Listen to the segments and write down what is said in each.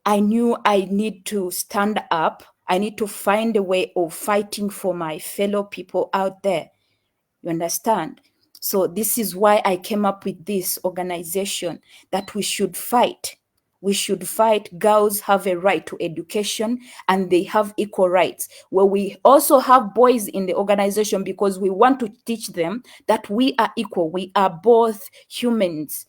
I knew I need to stand up. I need to find a way of fighting for my fellow people out there. You understand? So this is why I came up with this organization, that we should fight. We should fight. Girls have a right to education and they have equal rights. Well, we also have boys in the organization because we want to teach them that we are equal. We are both humans.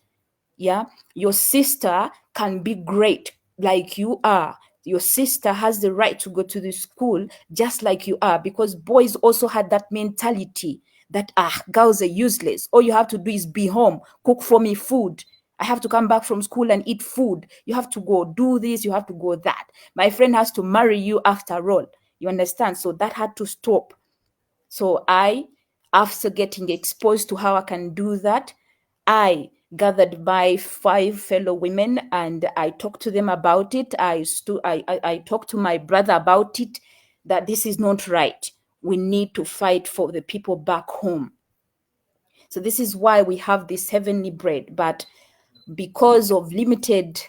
Yeah, your sister can be great like you are. Your sister has the right to go to the school just like you are, because boys also had that mentality that girls are useless. All you have to do is be home, cook for me food. I have to come back from school and eat food. You have to go do this, you have to go that. My friend has to marry you after all. You understand? So that had to stop. So I, after getting exposed to how I can do that, I gathered my 5 fellow women and I talked to them about it. I talked to my brother about it, that this is not right. We need to fight for the people back home. So this is why we have this heavenly bread. But because of limited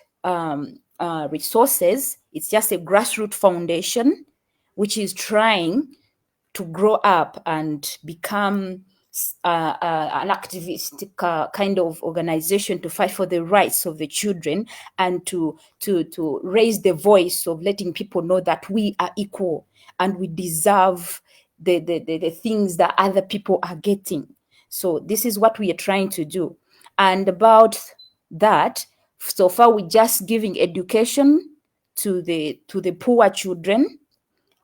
resources, it's just a grassroots foundation which is trying to grow up and become an activistic kind of organization to fight for the rights of the children, and to raise the voice of letting people know that we are equal and we deserve the things that other people are getting. So this is what we are trying to do. And about that, so far we're just giving education to the poor children,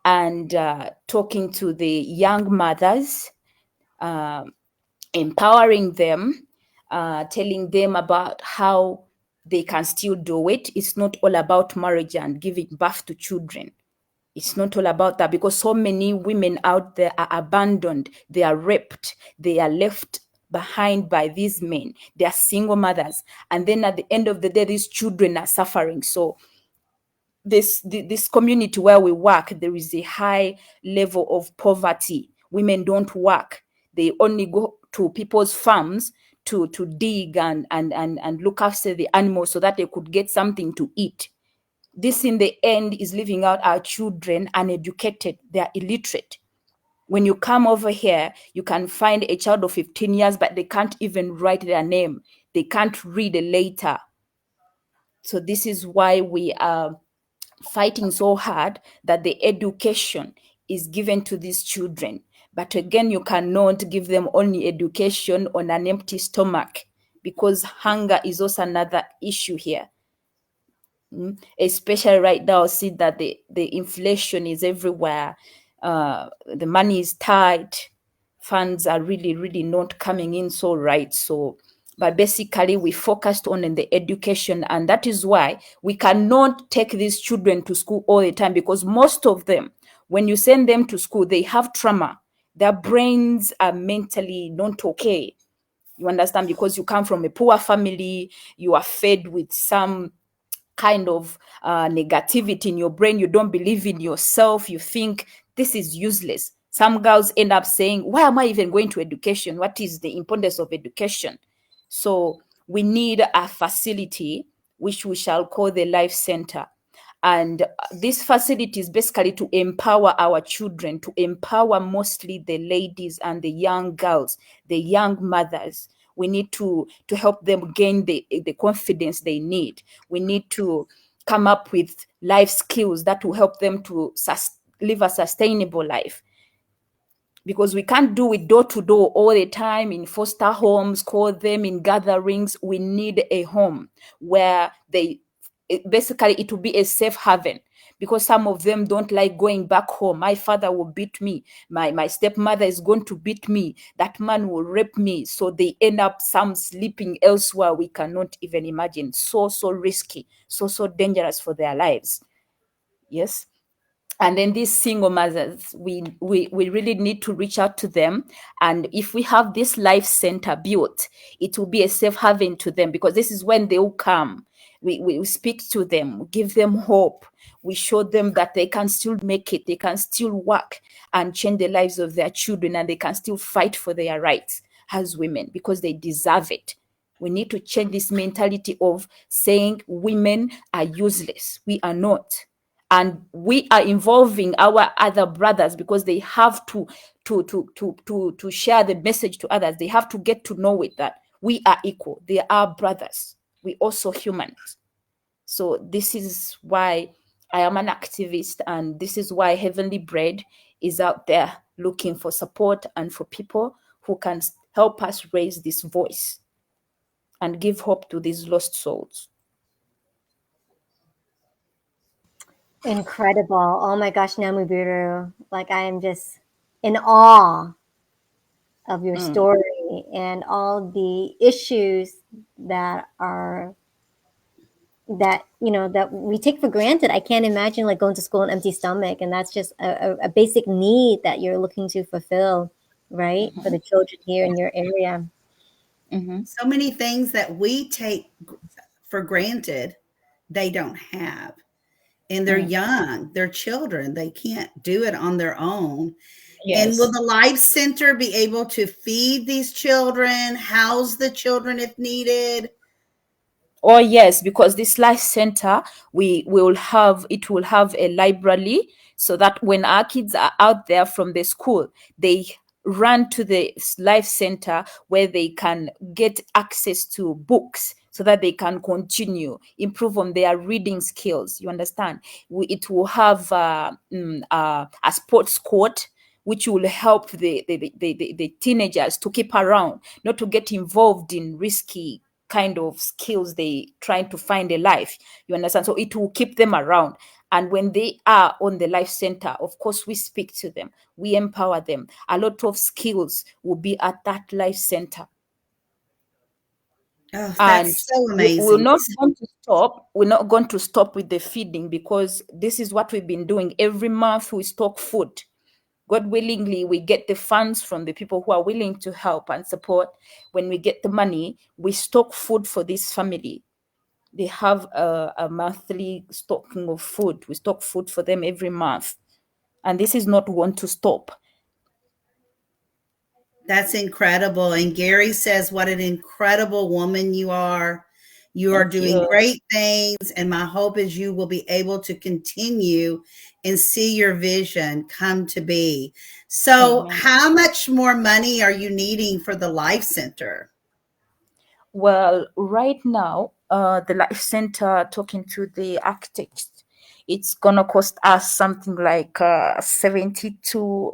and talking to the young mothers, uh, empowering them, telling them about how they can still do it. It's not all about marriage and giving birth to children. It's not all about that, because so many women out there are abandoned, they are raped, they are left behind by these men. They are single mothers. And then at the end of the day, these children are suffering. So this community where we work, there is a high level of poverty. Women don't work. They only go to people's farms to dig and look after the animals so that they could get something to eat. This in the end is leaving out our children uneducated. They are illiterate. When you come over here, you can find a child of 15 years, but they can't even write their name. They can't read a letter. So this is why we are fighting so hard that the education is given to these children. But again, you cannot give them only education on an empty stomach, because hunger is also another issue here. Especially right now, see that the inflation is everywhere. The money is tight. Funds are really, really not coming in so right. So, but basically we focused on in the education, and that is why we cannot take these children to school all the time, because most of them, when you send them to school, they have trauma. Their brains are mentally not okay. You understand? Because you come from a poor family, you are fed with some kind of negativity in your brain. You don't believe in yourself. You think this is useless. Some girls end up saying, why am I even going to education? What is the importance of education? So we need a facility which we shall call the Life Center. And this facility is basically to empower our children, to empower mostly the ladies and the young girls, the young mothers. We need to help them gain the confidence they need. We need to come up with life skills that will help them to live a sustainable life, because we can't do it door to door all the time in foster homes, call them in gatherings. We need a home where basically it will be a safe haven, because some of them don't like going back home. My father will beat me. My stepmother is going to beat me. That man will rape me. So they end up some sleeping elsewhere we cannot even imagine. So risky, so dangerous for their lives. Yes. And then these single mothers, we really need to reach out to them. And if we have this life center built, it will be a safe haven to them, because this is when they will come. We speak to them, give them hope. We show them that they can still make it, they can still work and change the lives of their children, and they can still fight for their rights as women, because they deserve it. We need to change this mentality of saying women are useless. We are not. And we are involving our other brothers because they have to share the message to others. They have to get to know it that we are equal. They are brothers. We also humans. So this is why I am an activist, and this is why Heavenly Bread is out there looking for support and for people who can help us raise this voice and give hope to these lost souls. Incredible. Oh my gosh, Namubiru. Like I am just in awe of your Mm. story and all the issues that are that that we take for granted. I can't imagine like going to school on empty stomach, and that's just a basic need that you're looking to fulfill, right, for Mm-hmm. the children here in your area. Mm-hmm. So many things that we take for granted, they don't have. And they're Mm. young, they're children, they can't do it on their own. And will Yes. the Life Center be able to feed these children, house the children if needed? Oh yes, because this life center, we will have it will have a library so that when our kids are out there from the school, they run to the life center where they can get access to books so that they can continue improve on their reading skills. You understand? It will have a sports court which will help the teenagers to keep around, not to get involved in risky kind of skills they trying to find a life. You understand? So it will keep them around. And when they are on the life center, of course, we speak to them, we empower them. A lot of skills will be at that life center. Oh, And that's so we're amazing. not going to stop. We're not going to stop with the feeding because this is what we've been doing. Every month we stock food. God willingly, we get the funds from the people who are willing to help and support. When we get the money, we stock food for this family. They have a monthly stocking of food. We stock food for them every month. And this is not going to stop. That's incredible. And Gary says, what an incredible woman you are. You are Thank doing you. great things. And my hope is you will be able to continue and see your vision come to be. So, Amen. how much more money are you needing for the Life Center? Well, right now, the Life Center, talking to the architect, it's gonna cost us something like $72,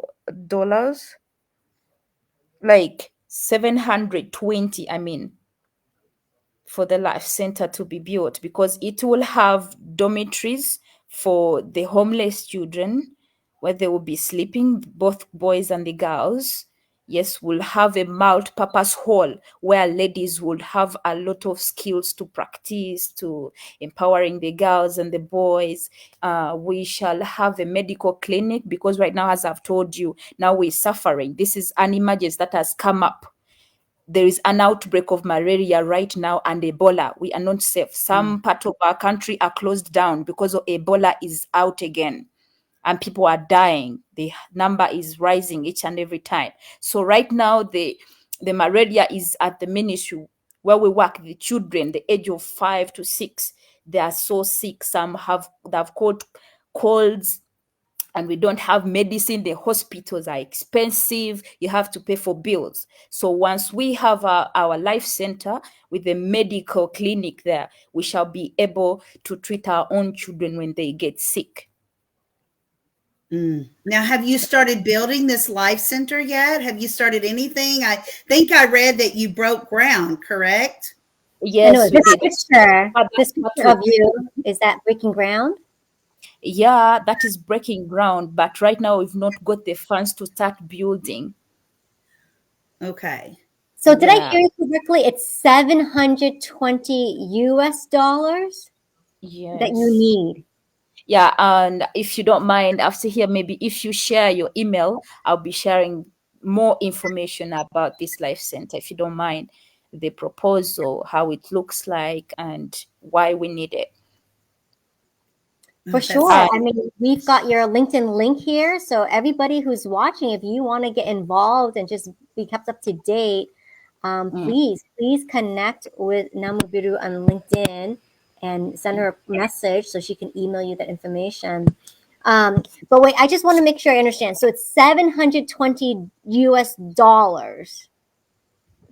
like 720. I mean, for the life center to be built because it will have dormitories for the homeless children where they will be sleeping, both boys and the girls. Yes, we'll have a multi-purpose hall where ladies would have a lot of skills to practice, to empowering the girls and the boys. We shall have a medical clinic because right now, as I've told you, now we're suffering. This is an emergency that has come up. There is an outbreak of malaria right now and Ebola. We are not safe. Some part of our country are closed down because of Ebola is out again and people are dying. The number is rising each and every time. So right now the malaria is at the ministry where we work. The children, the age of 5 to 6, they are so sick. Some have caught colds and we don't have medicine. The hospitals are expensive. You have to pay for bills. So once we have our life center with a medical clinic there, we shall be able to treat our own children when they get sick. Now, have you started building this Life Center yet? Have you started anything? I think I read that you broke ground, correct? I know Yes, we this did. picture, But this that picture of too. you, is that breaking ground? Yeah, that is breaking ground. But right now, we've not got the funds to start building. Okay. So did I Yeah. hear you correctly? It's 720 US dollars that you Yes. need. Yeah, and if you don't mind, after here, maybe if you share your email, I'll be sharing more information about this life center. If you don't mind, the proposal, how it looks like, and why we need it. For Oh, that's sure. And I mean, we've got your LinkedIn link here. So everybody who's watching, if you want to get involved and just be kept up to date, Please connect with Namubiru on LinkedIn and send her a message so she can email you that information. But wait, I just want to make sure I understand. So it's $720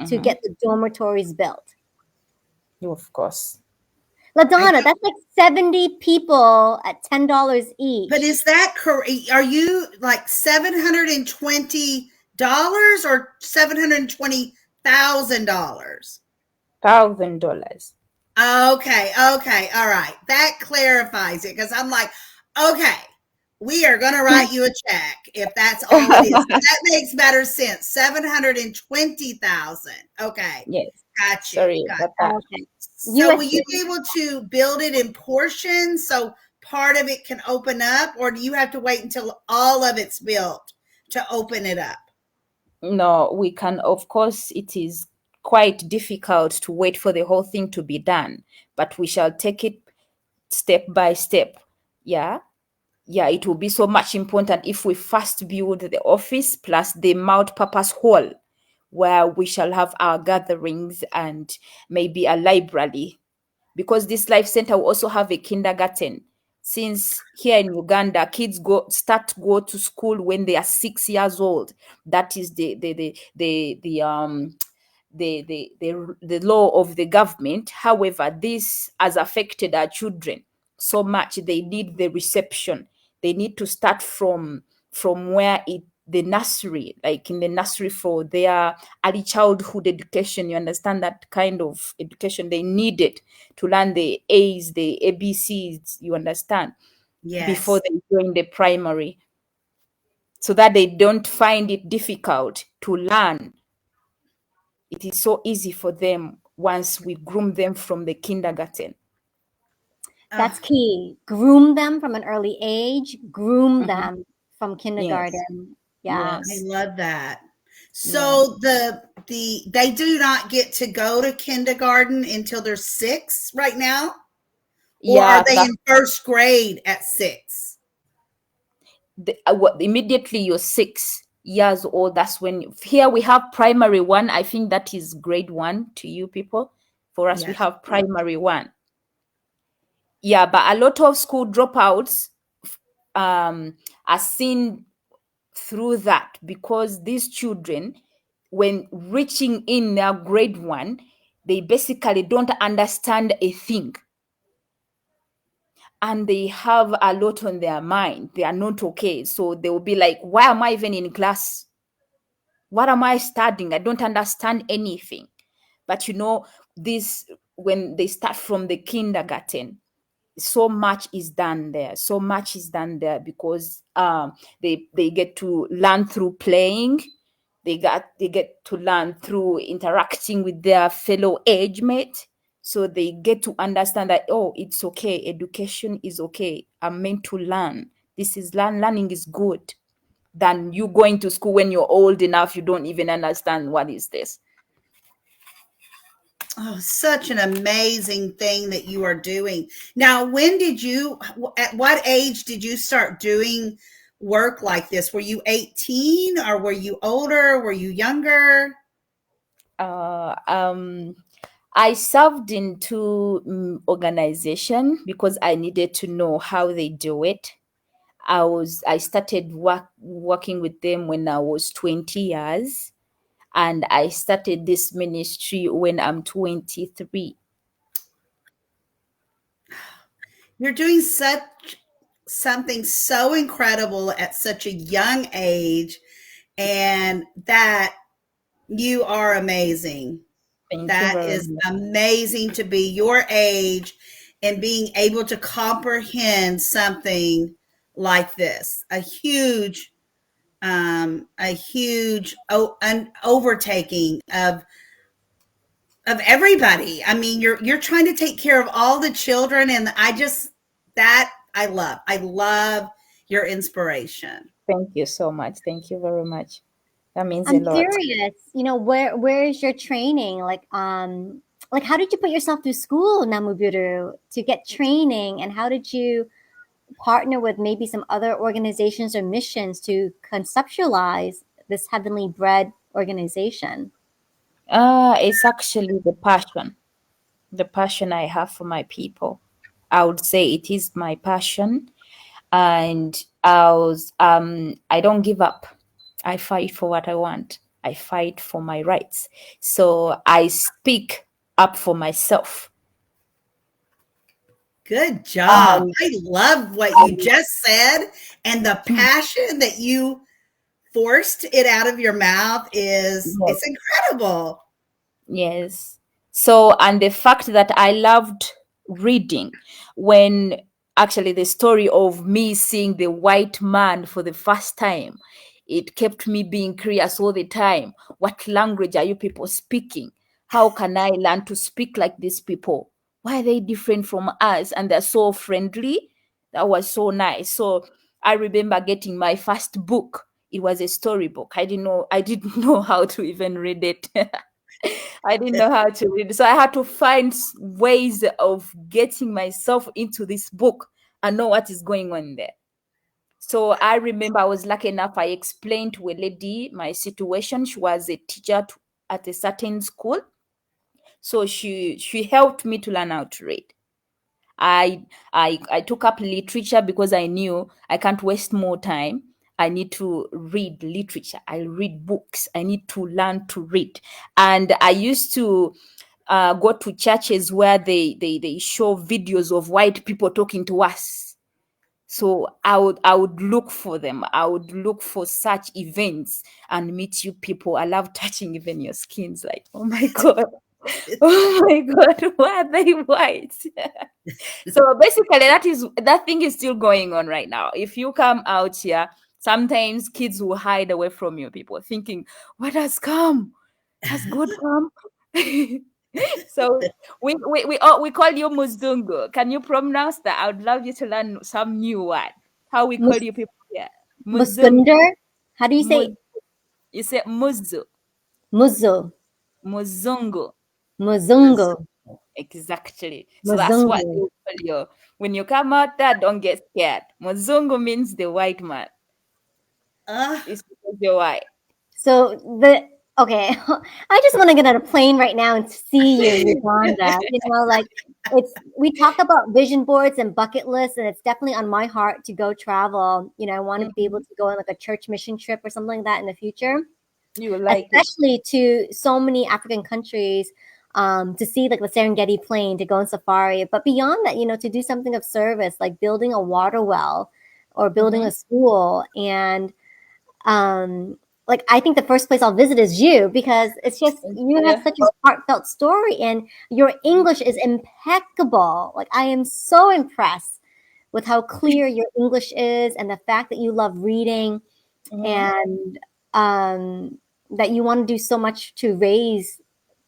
to get the dormitories built. Of course. LaDonna, that's like 70 people at $10 each. But is that correct? Are you like $720 or $720,000? $1,000. Okay, okay, all right. That clarifies it because I'm like, okay, we are going to write you a check if that's all it is. That makes better sense. 720,000. Okay, Yes. got you. Sorry Got about that. Okay. So will you be able to build it in portions so part of it can open up, or do you have to wait until all of it's built to open it up? No, we can, of course, it is quite difficult to wait for the whole thing to be done, but we shall take it step by step. Yeah. Yeah, it will be so much important if we first build the office plus the multi-purpose hall where we shall have our gatherings and maybe a library, because this life center will also have a kindergarten. Since here in Uganda, kids go to school when they are 6 years old. That is the law of the government. However, this has affected our children so much. They need the reception. They need to start from where the nursery, like in the nursery for their early childhood education. You understand, that kind of education they needed to learn the A's, the ABCs, you understand, before Yes. they join the primary, so that they don't find it difficult to learn. It is so easy for them once we groom them from the kindergarten. That's key. Groom them from an early age. Groom Mhm. them from Yes. kindergarten. Yeah. I Yes. love that. Yeah. So they do not get to go to kindergarten until they're 6 right now, or are Yeah. they in first grade at 6? Immediately you're 6 years old, that's when, here we have primary one. I think that is grade one to you people. For us, we Yes. have primary one. Yeah, but a lot of school dropouts are seen through that, because these children, when reaching in their grade one, they basically don't understand a thing, and they have a lot on their mind. They are not okay, so they will be like, why am I even in class? What am I studying? I don't understand anything. But this, when they start from the kindergarten, so much is done there. So much is done there, because they get to learn through playing. They get to learn through interacting with their fellow age mate. So they get to understand that, oh, it's okay. Education is okay. I'm meant to learn. This is learning is good, than you going to school when you're old enough, you don't even understand what is this. Oh, such an amazing thing that you are doing. Now, at what age did you start doing work like this? Were you 18, or were you older? Were you younger? uh, I served in two organizations because I needed to know how they do it. I started working with them when I was 20 years, and I started this ministry when I'm 23. You're doing something so incredible at such a young age, and that you are amazing. Thank you That very is much. amazing to be your age and being able to comprehend something like this. An overtaking of everybody. I mean, you're trying to take care of all the children, and I love. I love your inspiration. Thank you so much. Thank you very much. That means a I'm lot. curious, where is your training? Like how did you put yourself through school, Namubiru, to get training, and how did you partner with maybe some other organizations or missions to conceptualize this heavenly bread organization? It's actually the passion I have for my people. I would say it is my passion, and I don't give up. I fight for what I want. I fight for my rights. So I speak up for myself. Good job. And I love what you I, just said, and the passion that you forced it out of your mouth is yes, it's incredible. yes. So, and the fact that I loved reading, when actually the story of me seeing the white man for the first time, it kept me being curious all the time. What language are you people speaking? How can I learn to speak like these people? Why are they different from us? And they're so friendly. That was so nice. So I remember getting my first book. It was a storybook. I didn't know how to even read it. I didn't know how to read. So I had to find ways of getting myself into this book and know what is going on there. So I remember I was lucky enough. I explained to a lady my situation. She was a teacher at a certain school. So she helped me to learn how to read. I took up literature because I knew I can't waste more time. I need to read literature. I read books. I need to learn to read. And I used to go to churches where they show videos of white people talking to us. So I would look for them. I would look for such events and meet you people. I love touching even your skins. Like, oh my god, oh my god, why are they white? So basically, that thing is still going on right now. If you come out here, sometimes kids will hide away from you. People thinking, "What has come? Has good come?" So we call you Muzungu. Can you pronounce that? I would love you to learn some new word. How we call Mus- you people here? Muzungu. Muskunder? How do you say Muz, you say Muzu. muzo? Muzungu. Muzungo. Exactly. So that's what Muzungu. they will call you. When you come out there, don't get scared. Muzungu means the white man. Uh, It's because you're white. So the okay, I just want to get on a plane right now and see you in Uganda. You know, like it's we talk about vision boards and bucket lists, and it's definitely on my heart to go travel. You know, I want to be able Mhm. to go on like a church mission trip or something like that in the future, You will like it. especially to so many African countries. To see like the Serengeti Plain, to go on safari, but beyond that, you know, to do something of service like building a water well or building Hmm. a school and um like I think the first place I'll visit is you because it's just you have Yeah. such a heartfelt story and your English is impeccable. Like I am so impressed with how clear your English is and the fact that you love reading Hmm. and um that you want to do so much to raise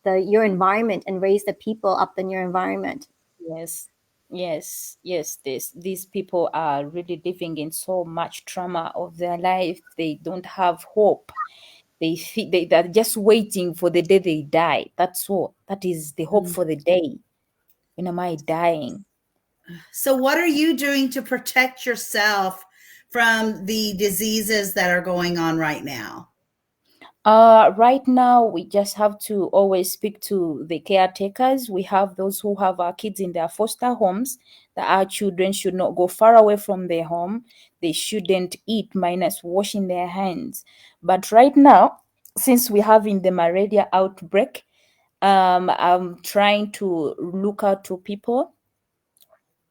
your environment and raise the people up in your environment. Yes. Yes. Yes. These people are really living in so much trauma of their life. They don't have hope. They're just waiting for the day they die. That's all. That is the hope Mm. for the day. When am I dying? so, what are you doing to protect yourself from the diseases that are going on right now? Right now, we just have to always speak to the caretakers. We have those who have our kids in their foster homes, that our children should not go far away from their home. They shouldn't eat minus washing their hands. But right now, since we're having the malaria outbreak, I'm trying to look out to people,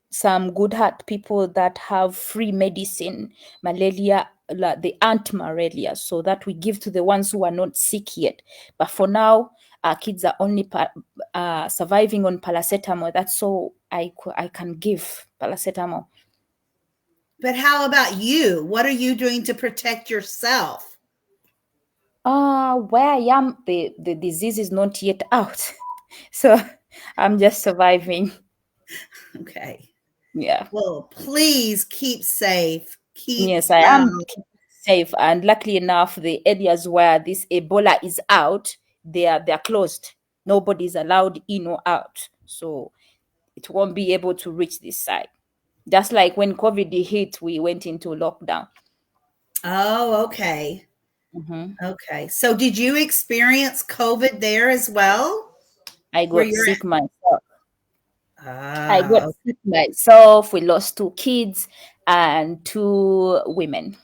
some good heart people that have free medicine, malaria, the anti-malaria, so that we give to the ones who are not sick yet. But for now, our kids are only surviving on paracetamol. That's all I can give, paracetamol. But how about you? What are you doing to protect yourself? Where I am, the disease is not yet out. So I'm just surviving. Okay. Yeah. Well, please keep safe. Keep Yes, I am safe, and luckily enough, the areas where this Ebola is out, they're closed. Nobody's allowed in or out, so it won't be able to reach this side. Just like when COVID hit, we went into lockdown. Oh, okay. Mhm. Okay. So did you experience COVID there as well? I Where got you're sick myself. at? I got Ah, sick myself. We lost 2 kids and 2 women.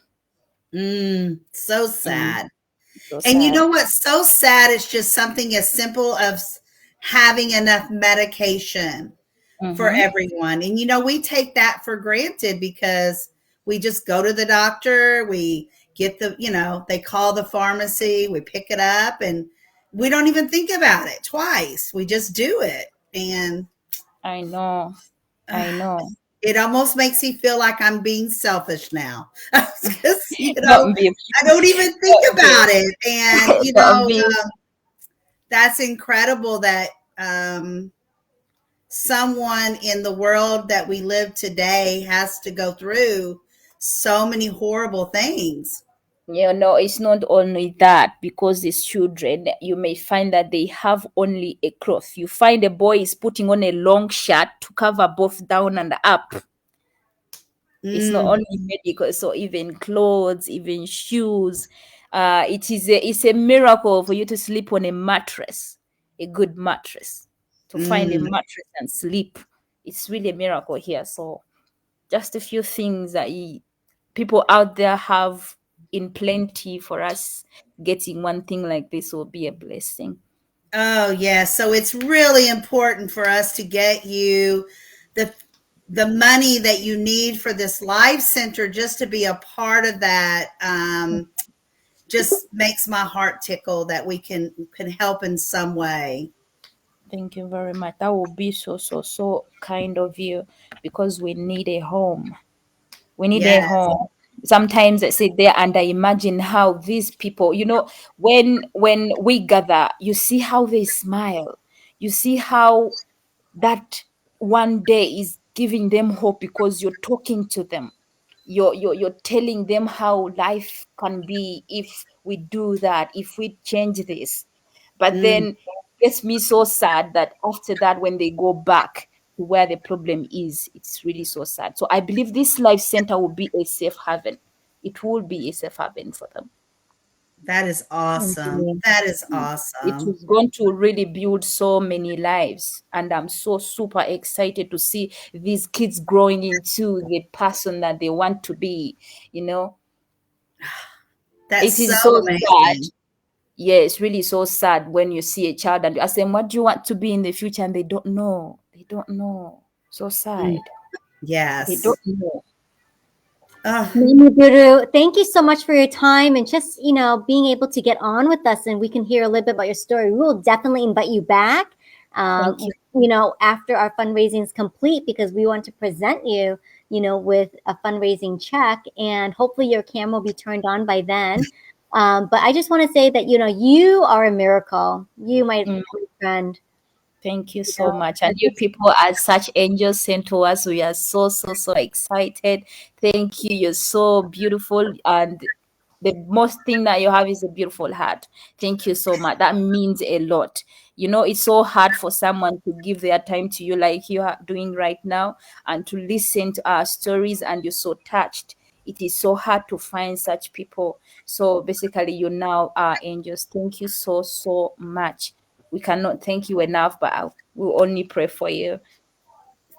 so Mm, sad. so And you sad. know what's so sad? It's just something as simple as having enough medication for Mm-hmm. everyone. And we take that for granted because we just go to the doctor, we get they call the pharmacy, we pick it up, and we don't even think about it twice. We just do it. And I know. uh, I know. it almost makes me feel like I'm being selfish now because Don't be, I don't even think don't be, about it. And don't be. that's incredible that um, someone in the world that we live today has to go through so many horrible things. It's not only that, because these children, you may find that they have only a cloth. You find a boy is putting on a long shirt to cover both down and up. It's not Mm, only medical, so even clothes, even shoes. It's a miracle for you to sleep on a mattress, a good mattress, to find a mm. mattress and sleep. It's really a miracle here. So just a few things that people out there have in plenty. For us, getting one thing like this will be a blessing. Oh, yeah. So it's really important for us to get you the the money that you need for this live center just to be a part of that. Just makes my heart tickle that we can help in some way. Thank you very much. That will be so, so, so kind of you, because we need a home. We need a Yes. home. Sometimes I sit there and I imagine how these people, when we gather, you see how they smile. You see how that one day is giving them hope, because you're talking to them. You're telling them how life can be if we do that, if we change this. But Mm, then it gets me so sad that after that, when they go back to where the problem is, it's really so sad. So I believe this life center will be a safe haven. It will be a safe haven for them. that is awesome. Mhm. That is It awesome. is going to really build so many lives. And I'm so super excited to see these kids growing into the person that they want to be. You know, That's it so is so sad. amazing. Yeah, it's really so sad when you see a child and you ask them, what do you want to be in the future? And they don't know. They don't know. So Mm, sad. They yes. don't know. Oh, Namubiru, thank you so much for your time and just, being able to get on with us and we can hear a little bit about your story. We will definitely invite you back, Thank you. after our fundraising is complete because we want to present you, with a fundraising check and hopefully your camera will be turned on by then. But I just want to say that, you are a miracle. You, my Mm. friend. Thank you You so know, much. And you people are such angels sent to us. We are so, so, so excited. Thank you. You're so beautiful. And the most thing that you have is a beautiful heart. Thank you so much. That means a lot. It's so hard for someone to give their time to you like you are doing right now, and to listen to our stories, and you're so touched. It is so hard to find such people. So basically, you now are angels. Thank you so, so much. We cannot thank you enough, but we'll only pray for you.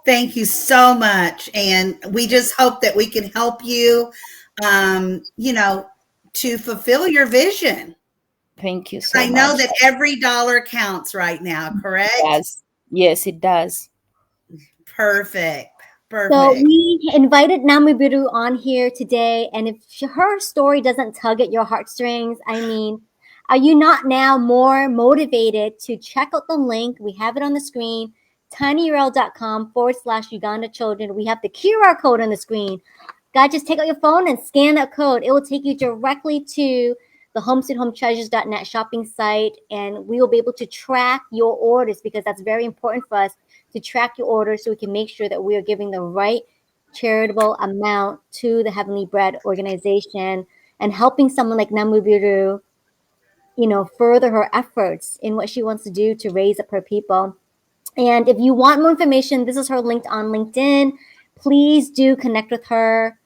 thank you so much. And we just hope that we can help you, um, you know, to fulfill your vision. Thank you so I know much. that every dollar counts right now, It correct? does. Yes, it does. Perfect. So Perfect. we invited Namubiru on here today, and if her story doesn't tug at your heartstrings, I mean, are you not now more motivated to check out the link? We have it on the screen, tinyurl.com/Uganda children. We have the QR code on the screen. God, just take out your phone and scan that code. It will take you directly to the homesteadhometreasures.net shopping site, and we will be able to track your orders because that's very important for us to track your orders so we can make sure that we are giving the right charitable amount to the Heavenly Bread organization and helping someone like Namubiru, further her efforts in what she wants to do to raise up her people. And if you want more information, this is her linked on LinkedIn. Please do connect with her.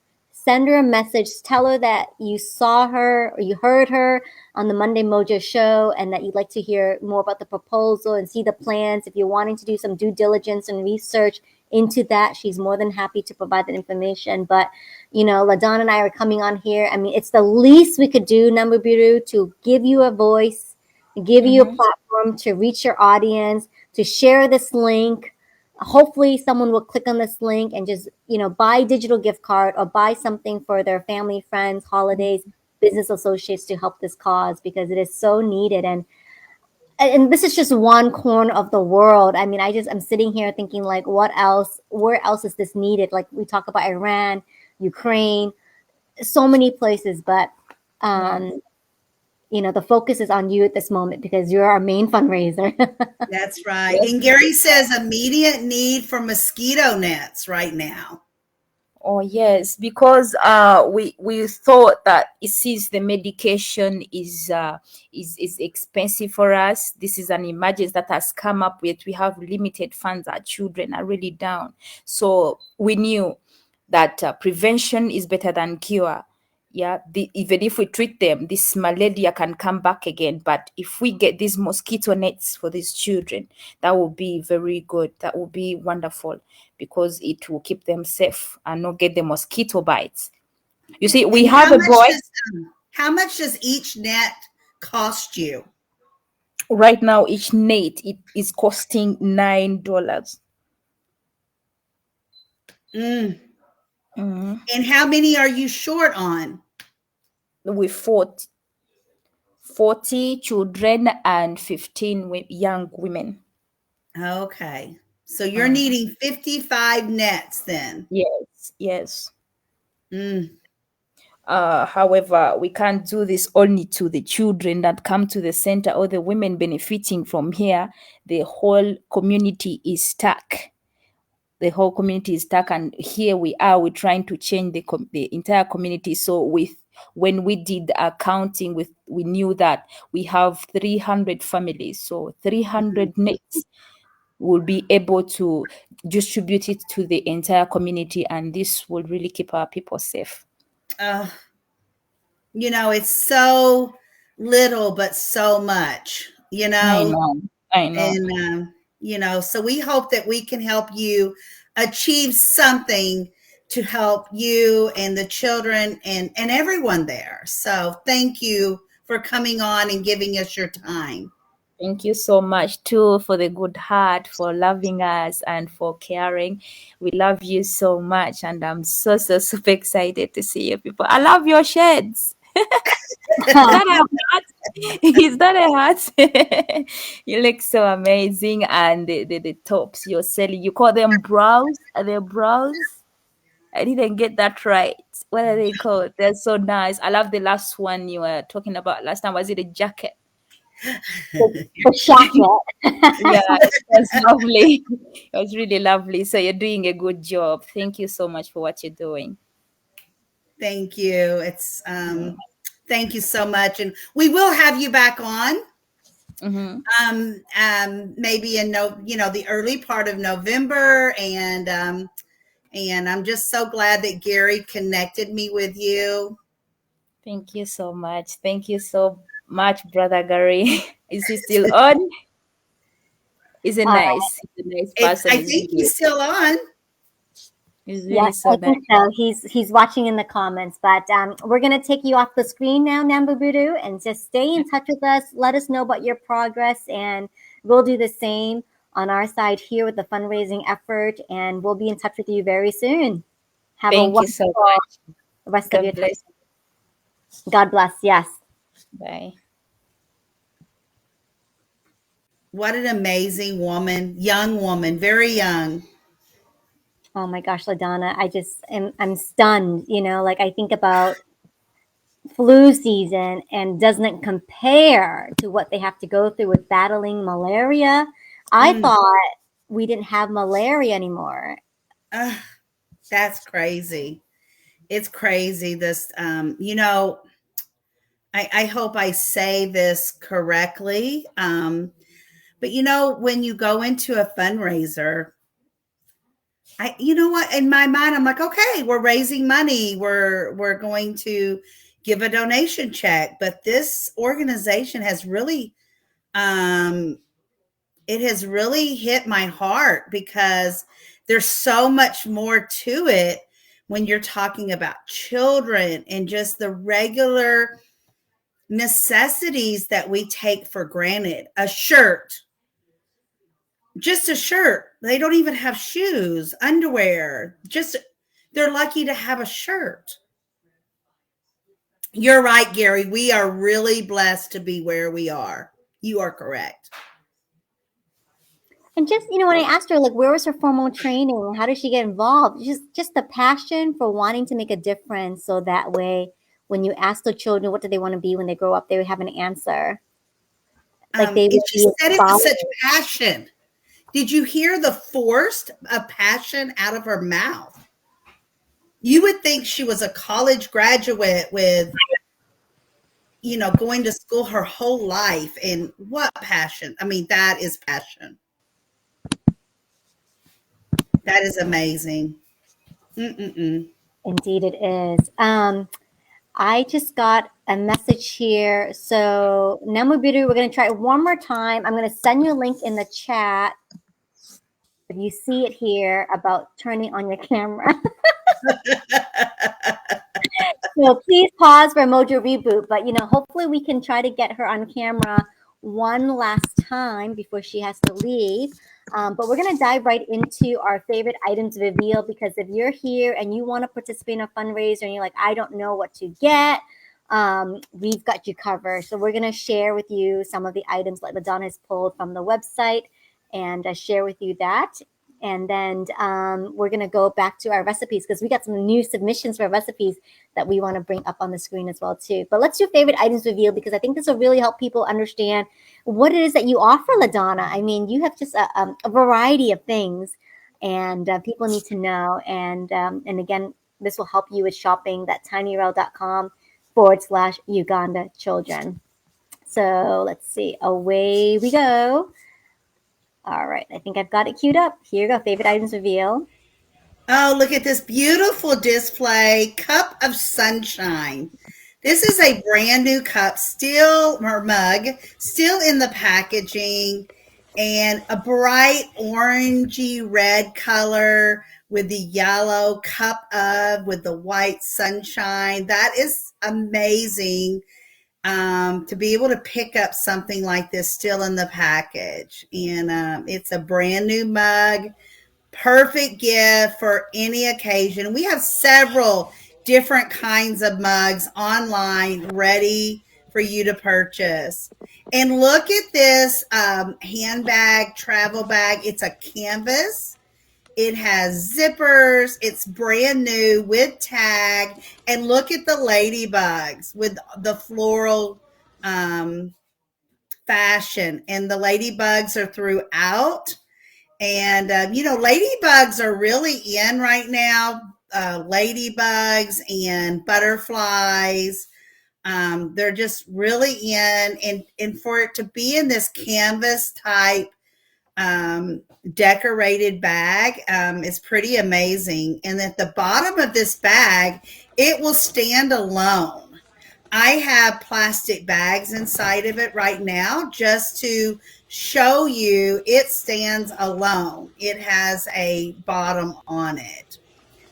send her a message. Tell her that you saw her or you heard her on the Monday Mojo show and that you'd like to hear more about the proposal and see the plans. If you're wanting to do some due diligence and research into that, she's more than happy to provide that information. But, LaDonna and I are coming on here. I mean, it's the least we could do, Namubiru, to give you a voice, give you a platform to reach your audience, to share this link. Hopefully someone will click on this link and just, buy a digital gift card or buy something for their family, friends, holidays, business associates to help this cause, because it is so needed. And this is just one corner of the world. I mean, I'm sitting here thinking, like, what else? Where else is this needed? Like, we talk about Iran, Ukraine, so many places, but the focus is on you at this moment because you're our main fundraiser. That's right. And Gary says immediate need for mosquito nets right now. Oh yes, because we thought that since the medication is expensive for us, this is an emergency that has come up with. We have limited funds. Our children are really down, so we knew that prevention is better than cure. Yeah, even if we treat them, this malaria can come back again. But if we get these mosquito nets for these children, that will be very good. That will be wonderful because it will keep them safe and not get the mosquito bites. You see, we have a boy. How much does each net cost you? Right now, each net it is costing $9. And how many are you short on? With 40 children and 15 young women. Okay. So you're needing 55 nets then? Yes. However, we can't do this only to the children that come to the center or the women benefiting from here. The whole community is stuck. And here we are. We're trying to change the entire community. So when we did the accounting, we knew that we have 300 families. So 300 nets will be able to distribute it to the entire community, and this will really keep our people safe. It's so little, but so much, I know. And, so we hope that we can help you achieve something to help you and the children and everyone there. So thank you for coming on and giving us your time. Thank you so much too for the good heart, for loving us and for caring. We love you so much, and I'm so super excited to see you people. I love your sheds. Is that a hat? Is that a hat? You look so amazing, and the tops you're selling, you call them brows? Are they brows? I didn't get that right. What are they called? They're so nice. I love the last one you were talking about last time. Was it a jacket? The jacket. Yeah, it was lovely. It was really lovely. So you're doing a good job. Thank you so much for what you're doing. Thank you. It's thank you so much, and we will have you back on. Maybe in the early part of November, and I'm just so glad that Gary connected me with you. Thank you so much. Thank you so much, Brother Gary. Is he still on? He's a nice person. I think he's still on. He's really so I think so. He's watching in the comments, but we're going to take you off the screen now, Namubiru, and just stay in touch with us. Let us know about your progress, and we'll do the same on our side here with the fundraising effort, and we'll be in touch with you very soon. Have a wonderful rest of your time. God bless. Yes. Bye. What an amazing woman, young woman, very young. Oh my gosh, LaDonna, I'm stunned. Like I think about flu season and doesn't compare to what they have to go through with battling malaria. I thought we didn't have malaria anymore. That's crazy. It's crazy. This, I hope I say this correctly. But when you go into a fundraiser, you know what? In my mind, I'm like, okay, we're raising money. We're going to give a donation check. But this organization has really, um, it has really hit my heart because there's so much more to it when you're talking about children and just the regular necessities that we take for granted. A shirt, just a shirt. They don't even have shoes, underwear. Just they're lucky to have a shirt. You're right, Gary. We are really blessed to be where we are. You are correct. And just, when I asked her, like, where was her formal training? How did she get involved? Just the passion for wanting to make a difference. So that way, when you ask the children, what do they want to be when they grow up, they would have an answer. Like they And would she be said it with such inspired. passion. Did you hear the force of passion out of her mouth? You would think she was a college graduate with, going to school her whole life. And what passion? I mean, that is passion. That is amazing. Mm-mm-mm. Indeed, it is. I just got a message here. So, Namubiru, we're going to try it one more time. I'm going to send you a link in the chat if you see it here about turning on your camera. So please pause for Mojo reboot. But hopefully we can try to get her on camera one last time before she has to leave. But we're gonna dive right into our favorite items reveal, because if you're here and you want to participate in a fundraiser and you're like, I don't know what to get, we've got you covered. So we're gonna share with you some of the items like LaDonna has pulled from the website and share with you that. And then we're going to go back to our recipes because we got some new submissions for recipes that we want to bring up on the screen as well too. But let's do favorite items revealed, because I think this will really help people understand what it is that you offer, LaDonna. I mean, you have just a variety of things, and people need to know. And again, this will help you with shopping, that tinyurl.com/Uganda children. So let's see. Away we go. All right, I think I've got it queued up. Here you go, favorite items reveal. Oh, look at this beautiful display, Cup of Sunshine. This is a brand new cup, still, or mug, still in the packaging, and a bright orangey red color with the yellow cup of, with the white sunshine. That is amazing, to be able to pick up something like this still in the package. And it's a brand new mug. Perfect gift for any occasion. We have several different kinds of mugs online ready for you to purchase. And look at this handbag, travel bag. It's a canvas. It has zippers. It's brand new with tag. And look at the ladybugs with the floral fashion. And the ladybugs are throughout. And, ladybugs are really in right now. Ladybugs and butterflies. They're just really in. And for it to be in this canvas type decorated bag is pretty amazing. And at the bottom of this bag, it will stand alone. I have plastic bags inside of it right now just to show you it stands alone. It has a bottom on it.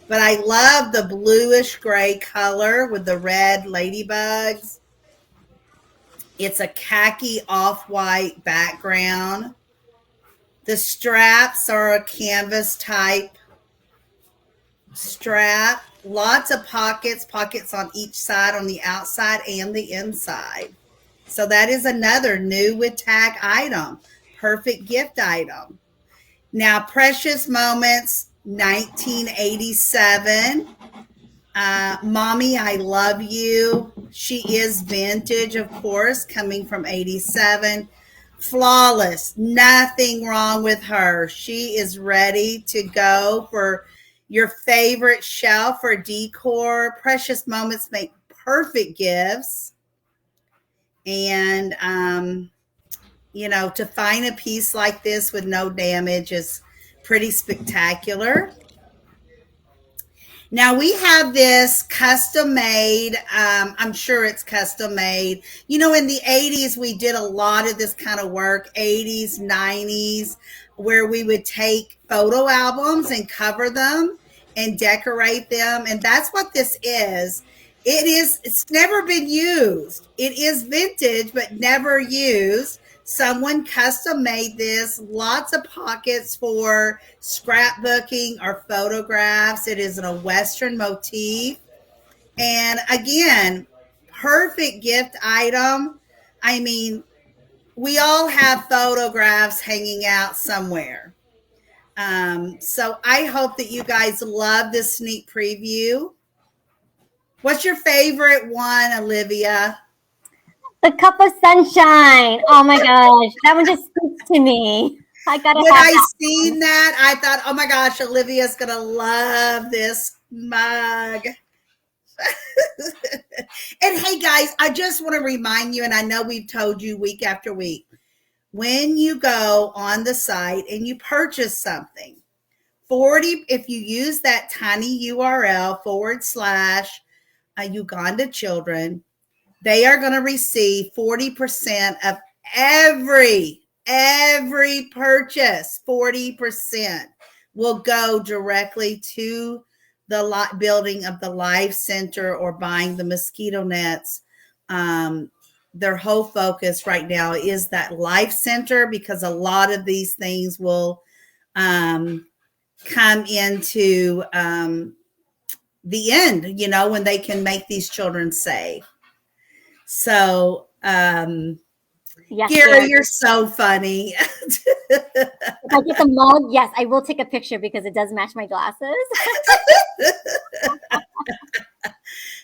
But I love the bluish gray color with the red ladybugs. It's a khaki off-white background. The straps are a canvas type strap. Lots of pockets on each side, on the outside and the inside. So that is another new with tag item. Perfect gift item. Now, Precious Moments 1987. Mommy, I Love You. She is vintage, of course, coming from 87. Flawless. Nothing wrong with her. She is ready to go for your favorite shelf or decor. Precious Moments make perfect gifts. And, to find a piece like this with no damage is pretty spectacular. Now we have this custom made. I'm sure it's custom made. You know, in the 80s, we did a lot of this kind of work, 80s, 90s, where we would take photo albums and cover them and decorate them. And that's what this is. It's never been used. It is vintage, but never used. Someone custom made this, lots of pockets for scrapbooking or photographs. It is in a Western motif. And again, perfect gift item. I mean, we all have photographs hanging out somewhere. So I hope that you guys love this sneak preview. What's your favorite one, Olivia? The cup of sunshine. Oh my gosh, that one just speaks to me. I gotta When have I that. seen that, I thought, oh my gosh, Olivia's gonna love this mug. And hey guys, I just want to remind you, and I know we've told you week after week, when you go on the site and you purchase something, 40, if you use that tiny URL / Uganda children, they are going to receive 40% of every purchase. 40% will go directly to the building of the life center or buying the mosquito nets. Their whole focus right now is that life center, because a lot of these things will come into the end, you know, when they can make these children safe. So, Yes, Gary, you're so funny. if I get the mug, yes, I will take a picture because it does match my glasses.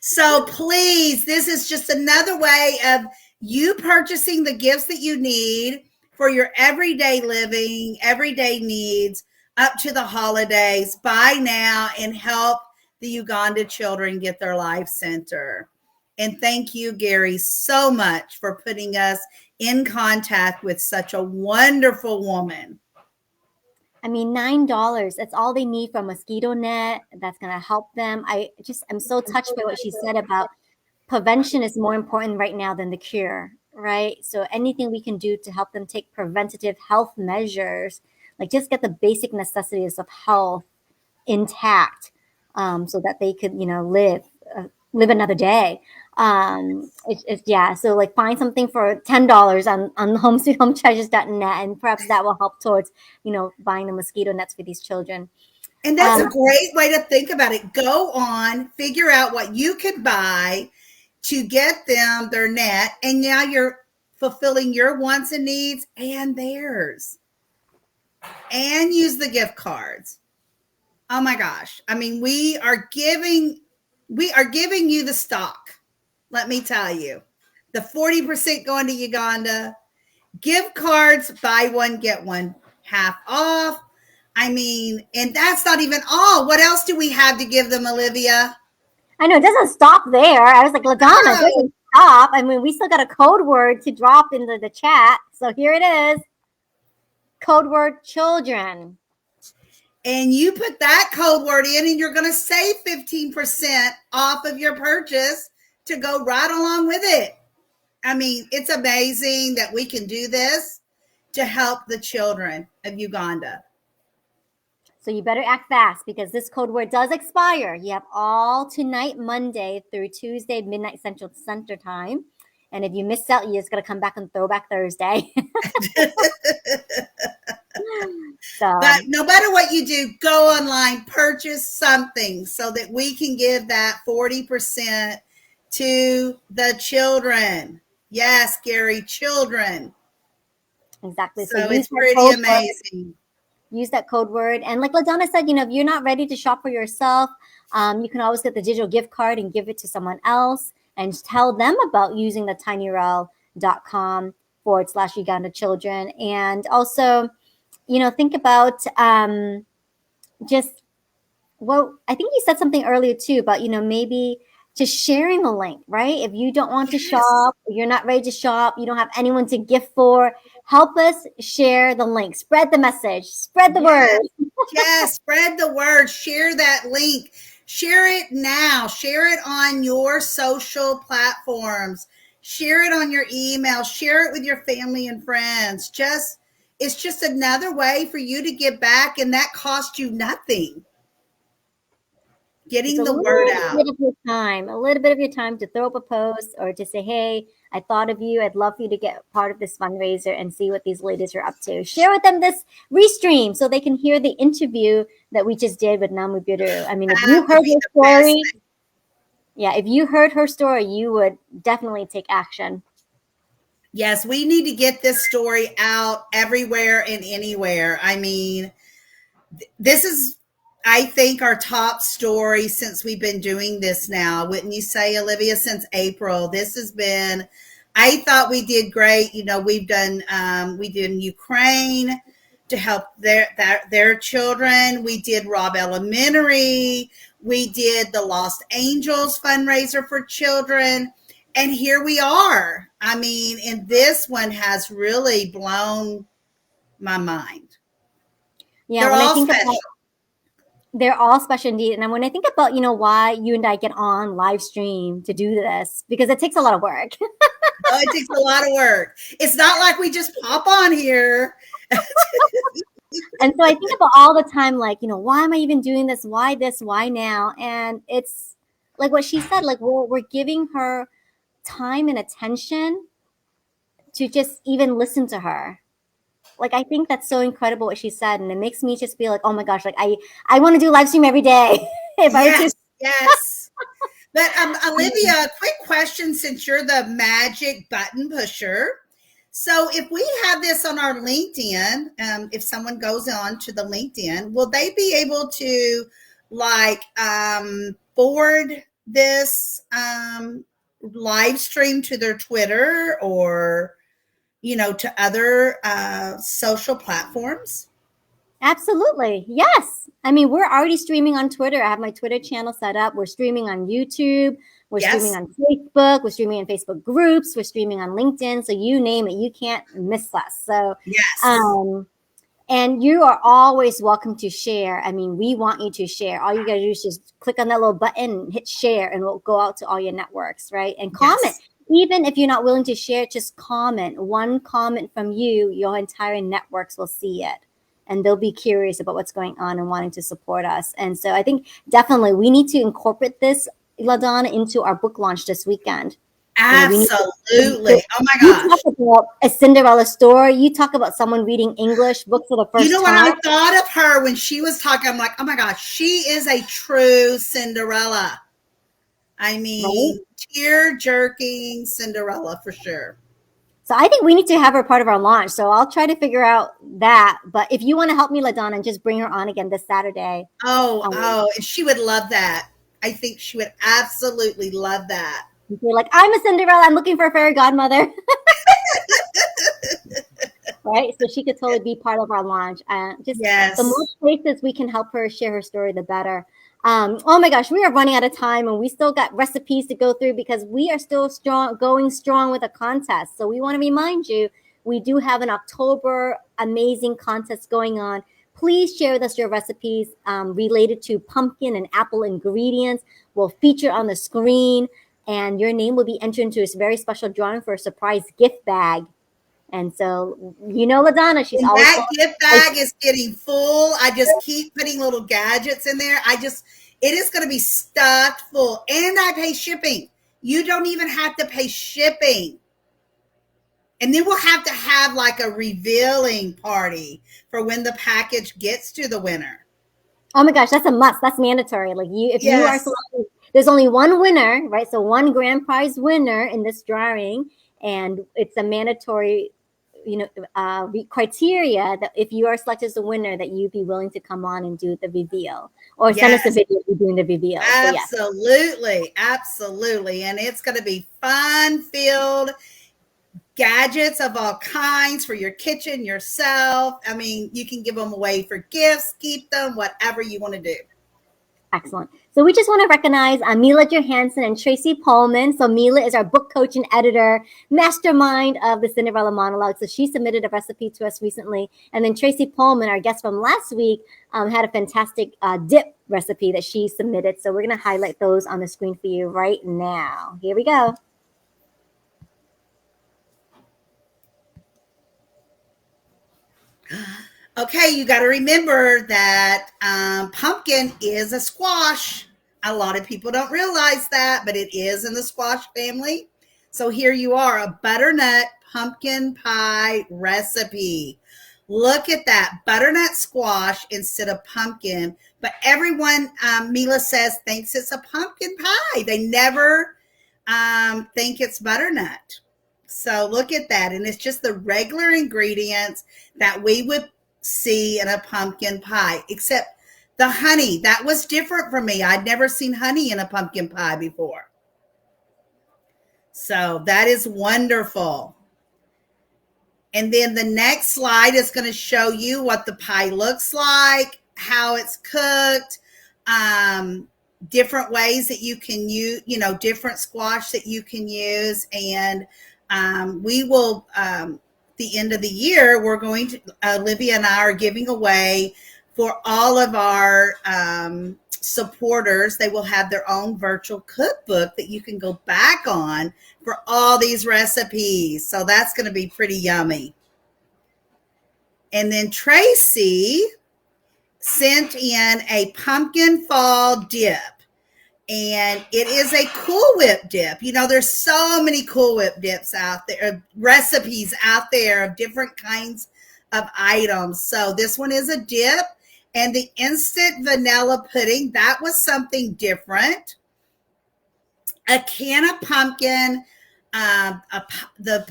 So please, this is just another way of you purchasing the gifts that you need for your everyday living, everyday needs up to the holidays. Buy now and help the Uganda children get their life center. And thank you, Gary, so much for putting us in contact with such a wonderful woman. I mean, $9, that's all they need for a mosquito net. That's going to help them. I'm so touched by what she said about prevention is more important right now than the cure, right? So anything we can do to help them take preventative health measures, like just get the basic necessities of health intact, so that they could, live another day. Yeah. So like find something for $10 on homesweethometreasures.net, and perhaps that will help towards, buying the mosquito nets for these children. And that's a great way to think about it. Go on, figure out what you could buy to get them their net, and now you're fulfilling your wants and needs and theirs. And use the gift cards. Oh my gosh. I mean, we are giving you the stock. Let me tell you. The 40% going to Uganda. Gift cards, buy one, get one half off. I mean, and that's not even all. What else do we have to give them, Olivia? I know it doesn't stop there. I was like, LaDonna, it doesn't stop. I mean, we still got a code word to drop into the chat. So here it is. Code word children. And you put that code word in and you're going to save 15% off of your purchase to go right along with it. I mean, it's amazing that we can do this to help the children of Uganda. So you better act fast because this code word does expire. You have all tonight, Monday through Tuesday, midnight Central Standard Time. And if you miss out, you're just going to come back on Throwback Thursday. But no matter what you do, go online, purchase something so that we can give that 40% to the children. Yes, Gary, children. Exactly. So it's pretty amazing. Use that code word. And like LaDonna said, if you're not ready to shop for yourself, you can always get the digital gift card and give it to someone else and tell them about using the tinyurl.com / Uganda children. And also, think about I think you said something earlier too about, maybe just sharing the link, right? If you don't want to shop, you're not ready to shop, you don't have anyone to gift for, help us share the link, spread the message, spread the word. Yes, spread the word, share that link, Share it now. Share it on your social platforms. Share it on your email. Share it with your family and friends. It's just another way for you to give back, and that costs you nothing. It's Getting a the word little out. bit of your time, a little bit of your time to throw up a post or to say, hey, I thought of you. I'd love for you to get part of this fundraiser and see what these ladies are up to. Share with them this restream so they can hear the interview that we just did with Namubiru. I mean, if you That would heard be her the best story, thing. yeah, if you heard her story, you would definitely take action. Yes, we need to get this story out everywhere and anywhere. I mean, this is, I think, our top story since we've been doing this now. Wouldn't you say, Olivia? Since April, this has been. I thought we did great. You know, we did in Ukraine to help their children. We did Robb Elementary. We did the Lost Angels fundraiser for children. And here we are. I mean, and this one has really blown my mind. Yeah, They're when I all think special. about they're all special indeed. And when I think about, why you and I get on live stream to do this, because it takes a lot of work. Oh, it takes a lot of work. It's not like we just pop on here. And so I think about all the time, like, why am I even doing this? Why this? Why now? And it's like what she said, like we're giving her time and attention to just even listen to her. Like I think that's so incredible what she said, and it makes me just feel like, oh my gosh, like I want to do live stream every day. if I were to Yes, yes. But Olivia, quick question since you're the magic button pusher. So if we have this on our LinkedIn, if someone goes on to the LinkedIn, will they be able to like forward this live stream to their Twitter or, to other social platforms? Absolutely. Yes. I mean, we're already streaming on Twitter. I have my Twitter channel set up. We're streaming on YouTube. We're streaming Yes. on Facebook. We're streaming in Facebook groups. We're streaming on LinkedIn. So you name it, you can't miss us. So, Yes. and you are always welcome to share. I mean, we want you to share. All you got to do is just click on that little button, hit share, and we'll go out to all your networks, right? And comment. Yes. Even if you're not willing to share, just comment. One comment from you, your entire networks will see it. And they'll be curious about what's going on and wanting to support us. And so I think definitely we need to incorporate this, LaDonna, into our book launch this weekend. Absolutely. Oh my You gosh. talk about a Cinderella story. You talk about someone reading English books for the You first know what time. I thought of her when she was talking? I'm like, oh my gosh, she is a true Cinderella. I mean, Right? tear jerking Cinderella for sure. So I think we need to have her part of our launch. So I'll try to figure out that. But if you want to help me, LaDonna, and just bring her on again this Saturday. And she would love that. I think she would absolutely love that. You're like, I'm a Cinderella. I'm looking for a fairy godmother. Right? So she could totally be part of our launch. Just the more Yes. places we can help her share her story, the better. Oh my gosh, we are running out of time and we still got recipes to go through because we are still going strong with a contest. So we want to remind you, we do have an October amazing contest going on. Please share with us your recipes related to pumpkin and apple ingredients. We'll feature on the screen and your name will be entered into this very special drawing for a surprise gift bag. And so, LaDonna, she's When always that gift bag is getting full, I just keep putting little gadgets in there. It is going to be stuffed full. And I pay shipping. You don't even have to pay shipping. And then we'll have to have like a revealing party for when the package gets to the winner. Oh my gosh, that's a must. That's mandatory. Like if you are Yes. selected, there's only one winner, right? So one grand prize winner in this drawing, and it's a mandatory, criteria that if you are selected as a winner, that you be willing to come on and do the reveal or send us a Yes. video of you doing the reveal. So yes. Absolutely. Absolutely. And it's going to be fun filled. Gadgets of all kinds for your kitchen, yourself. I mean, you can give them away for gifts, keep them, whatever you want to do. Excellent. So we just want to recognize Mila Johansson and Tracy Pullman. So Mila is our book coach and editor, mastermind of the Cinderella monologue. So she submitted a recipe to us recently. And then Tracy Pullman, our guest from last week, had a fantastic dip recipe that she submitted. So we're going to highlight those on the screen for you right now. Here we go. Okay, you got to remember that pumpkin is a squash. A lot of people don't realize that, but it is in the squash family. So here you are, a butternut pumpkin pie recipe. Look at that, butternut squash instead of pumpkin. But everyone, Mila says, thinks it's a pumpkin pie. They never think it's butternut. So look at that. And it's just the regular ingredients that we would see in a pumpkin pie, except the honey. That was different for me. I'd never seen honey in a pumpkin pie before. So that is wonderful. And then the next slide is going to show you what the pie looks like, how it's cooked, different ways that you can use, different squash that you can use. And we will, the end of the year, we're going to, Olivia and I are giving away for all of our supporters. They will have their own virtual cookbook that you can go back on for all these recipes. So that's going to be pretty yummy. And then Tracy sent in a pumpkin fall dip. And it is a Cool Whip dip. There's so many Cool Whip dips out there, recipes out there of different kinds of items. So this one is a dip. And the instant vanilla pudding, that was something different. A can of pumpkin, the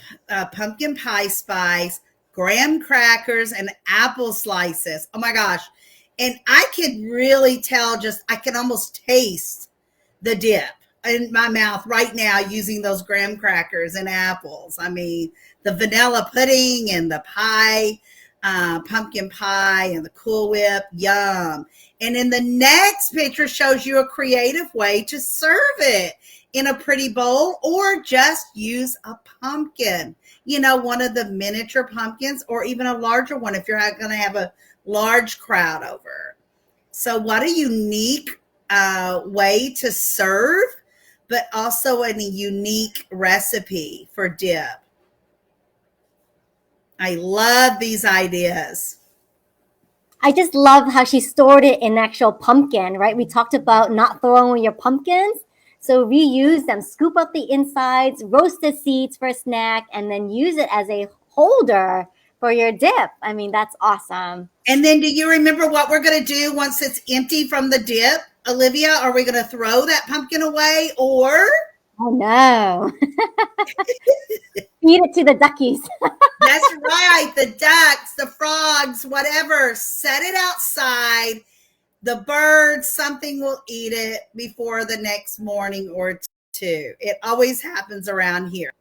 pumpkin pie spice, graham crackers, and apple slices. Oh my gosh. And I could really tell, I can almost taste the dip in my mouth right now using those graham crackers and apples. I mean, the vanilla pudding and the pie, pumpkin pie and the Cool Whip, yum. And then the next picture shows you a creative way to serve it in a pretty bowl, or just use a pumpkin, one of the miniature pumpkins, or even a larger one if you're going to have a large crowd over. So what a unique way to serve, but also a unique recipe for dip. I love these ideas. I just love how she stored it in actual pumpkin, right? We talked about not throwing away your pumpkins. So reuse them, scoop out the insides, roast the seeds for a snack, and then use it as a holder for your dip. I mean, that's awesome. And then do you remember what we're going to do once it's empty from the dip, Olivia? Are we going to throw that pumpkin away, or? Oh, no. Feed it to the duckies. That's right. The ducks, the frogs, whatever. Set it outside. The birds, something will eat it before the next morning or two. It always happens around here.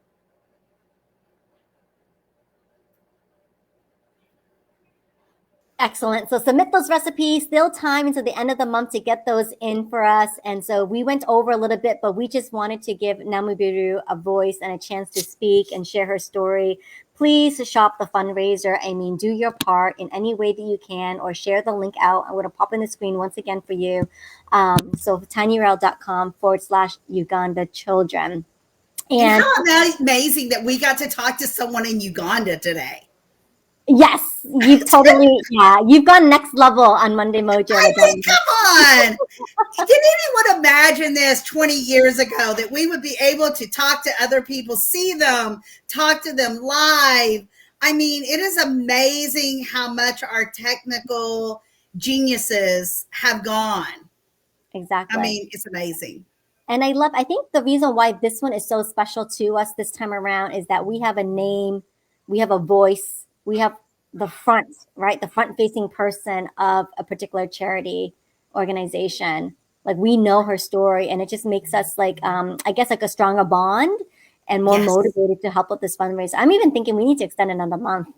Excellent. So submit those recipes. Still time until the end of the month to get those in for us. And so we went over a little bit, but we just wanted to give Namubiru a voice and a chance to speak and share her story. Please shop the fundraiser. I mean, do your part in any way that you can, or share the link out. I'm going to pop in the screen once again for you. So tinyurl.com/Uganda children. And how amazing that we got to talk to someone in Uganda today. Yes, you've you've gone next level on Monday Mojo. I mean, come on. Did anyone imagine this 20 years ago, that we would be able to talk to other people, see them, talk to them live? I mean, it is amazing how much our technical geniuses have gone. Exactly. I mean, it's amazing. And I think the reason why this one is so special to us this time around is that we have a name, we have a voice, we have the front, right? The front facing person of a particular charity organization. Like, we know her story, and it just makes us I guess a stronger bond and more motivated to help with this fundraiser. I'm even thinking we need to extend another month.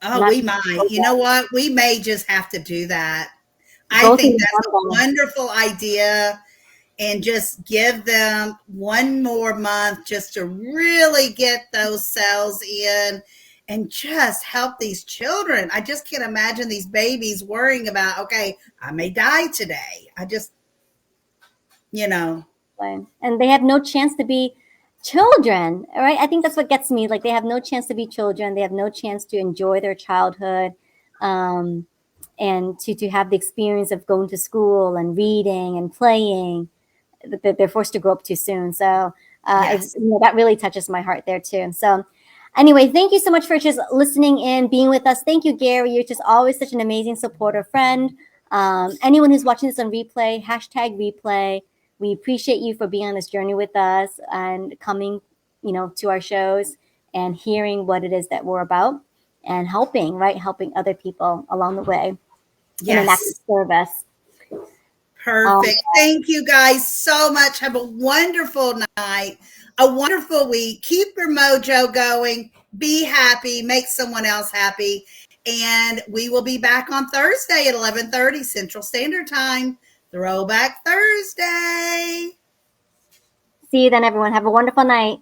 Oh, we might. You know what? We may just have to do that. I Go to think that's a Uganda. wonderful idea. And just give them one more month just to really get those cells in and just help these children. I just can't imagine these babies worrying about, okay, I may die today. I just, you know. And they have no chance to be children, right? I think that's what gets me. Like, they have no chance to be children. They have no chance to enjoy their childhood, and to have the experience of going to school and reading and playing. They're forced to grow up too soon. So Yes. that really touches my heart there too. So anyway, thank you so much for just listening in, being with us. Thank you, Gary. You're just always such an amazing supporter friend. Anyone who's watching this on replay, #replay. We appreciate you for being on this journey with us and coming, to our shows and hearing what it is that we're about and helping, right? Helping other people along the way in an act of Yes. service. Perfect. Thank you guys so much. Have a wonderful night, a wonderful week. Keep your mojo going. Be happy. Make someone else happy. And we will be back on Thursday at 11:30 Central Standard Time. Throwback Thursday. See you then, everyone. Have a wonderful night.